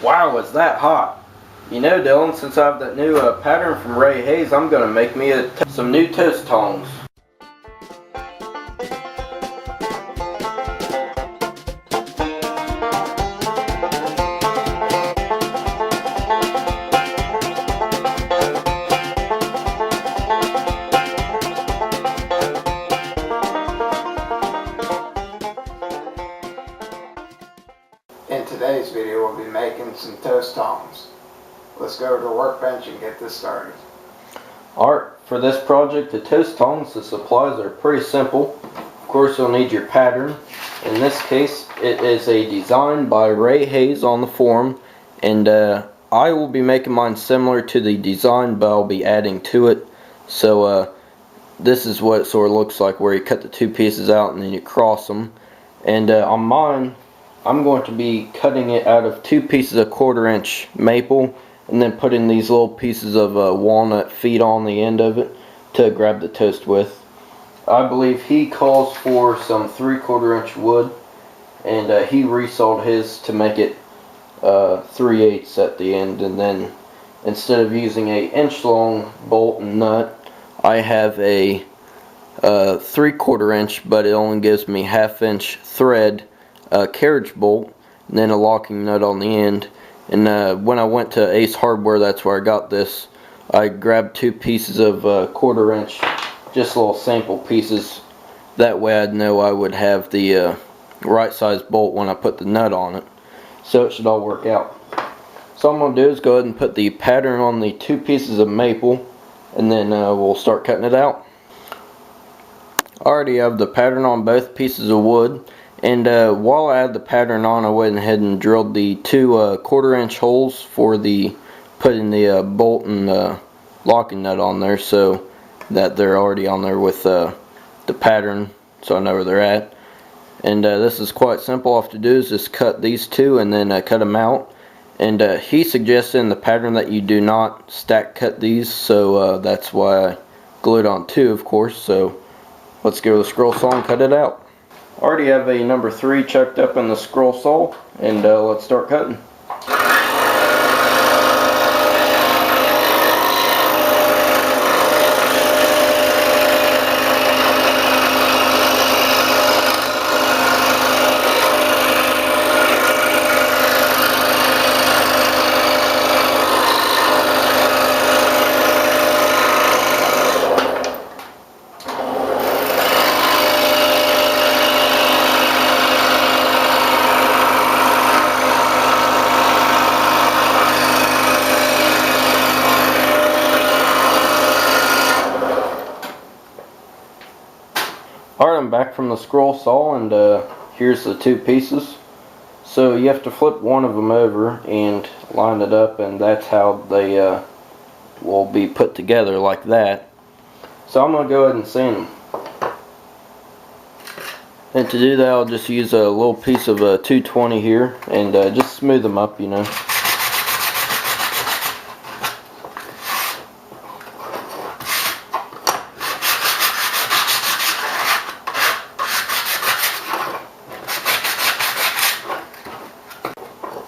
Wow, is that hot? You know, Dylan, since I have that new pattern from Ray Hayes, I'm going to make me some new toast tongs. In today's video, we'll be making some toast tongs. Let's go to the workbench and get this started. Alright, for this project, the toast tongs, the supplies are pretty simple. Of course, you'll need your pattern. In this case, it is a design by Ray Hayes on the forum, and I will be making mine similar to the design, but I'll be adding to it. So this is what it sort of looks like, where you cut the two pieces out and then you cross them. And on mine, I'm going to be cutting it out of 2 pieces of 1/4 inch maple and then putting these little pieces of walnut feet on the end of it to grab the toast with. I believe he calls for some 3/4 inch wood, and he resawed his to make it 3/8 at the end, and then instead of using a inch long bolt and nut, I have a 3/4 inch, but it only gives me 1/2 inch thread carriage bolt, and then a locking nut on the end. And when I went to Ace Hardware, that's where I got this. I grabbed 2 pieces of 1/4 inch, just little sample pieces. That way I'd know I would have the right size bolt when I put the nut on it. So it should all work out. So what I'm going to do is go ahead and put the pattern on the 2 pieces of maple, and then we'll start cutting it out. I already have the pattern on both pieces of wood. And while I had the pattern on, I went ahead and drilled the 2 1/4 inch holes for the putting the bolt and locking nut on there, so that they're already on there with the pattern, so I know where they're at. And this is quite simple. All I have to do is just cut these 2 and then cut them out. And he suggested in the pattern that you do not stack cut these, so that's why I glued on 2, of course. So let's go to the scroll saw and cut it out. Already have a number 3 chucked up in the scroll saw, and let's start cutting. Alright, I'm back from the scroll saw, and here's the 2 pieces. So you have to flip one of them over and line it up, and that's how they will be put together, like that. So I'm going to go ahead and sand them. And to do that, I'll just use a little piece of 220 here, and just smooth them up, you know.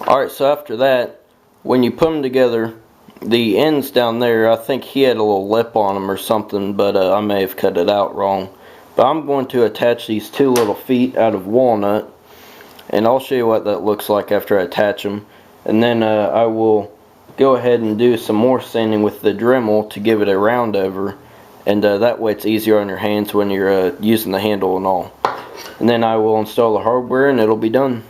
Alright, so after that, when you put them together, the ends down there, I think he had a little lip on them or something, but I may have cut it out wrong. But I'm going to attach these 2 little feet out of walnut, and I'll show you what that looks like after I attach them. And then I will go ahead and do some more sanding with the Dremel to give it a round over, and that way it's easier on your hands when you're using the handle and all. And then I will install the hardware and it'll be done.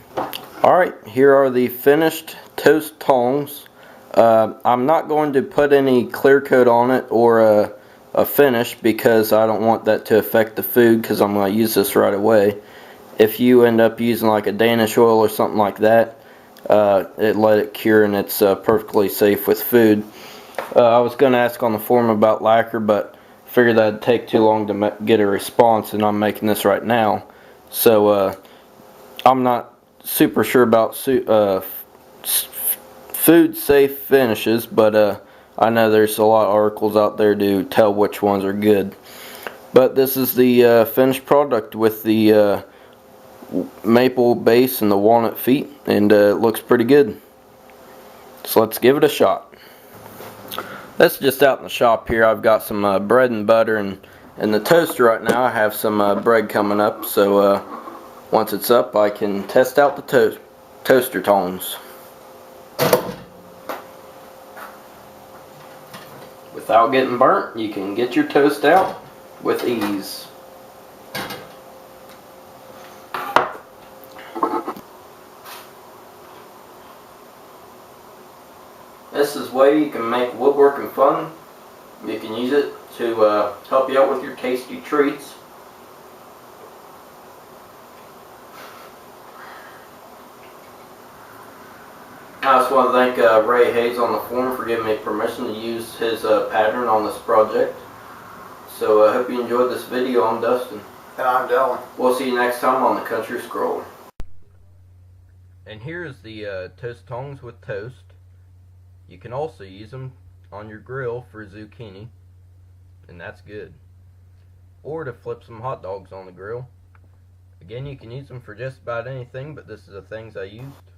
Alright, here are the finished toast tongs. I'm not going to put any clear coat on it or a finish, because I don't want that to affect the food, because I'm going to use this right away. If you end up using like a Danish oil or something like that, let it cure and it's perfectly safe with food. I was going to ask on the forum about lacquer, but figured that'd take too long to get a response, and I'm making this right now. So I'm not super sure about food safe finishes, but I know there's a lot of articles out there to tell which ones are good. But this is the finished product with the maple base and the walnut feet, and it looks pretty good. So let's give it a shot. That's just out in the shop here. I've got some bread and butter and in the toaster right now. I have some bread coming up, so once it's up I can test out the toaster tongs. Without getting burnt, you can get your toast out with ease. This is a way you can make woodworking fun. You can use it to help you out with your tasty treats. I just want to thank Ray Hayes on the forum for giving me permission to use his pattern on this project. So I hope you enjoyed this video. I'm Dustin. And I'm Dylan. We'll see you next time on the Country Scroller. And here's the toast tongs with toast. You can also use them on your grill for zucchini, and that's good. Or to flip some hot dogs on the grill. Again, you can use them for just about anything, but this is the things I used.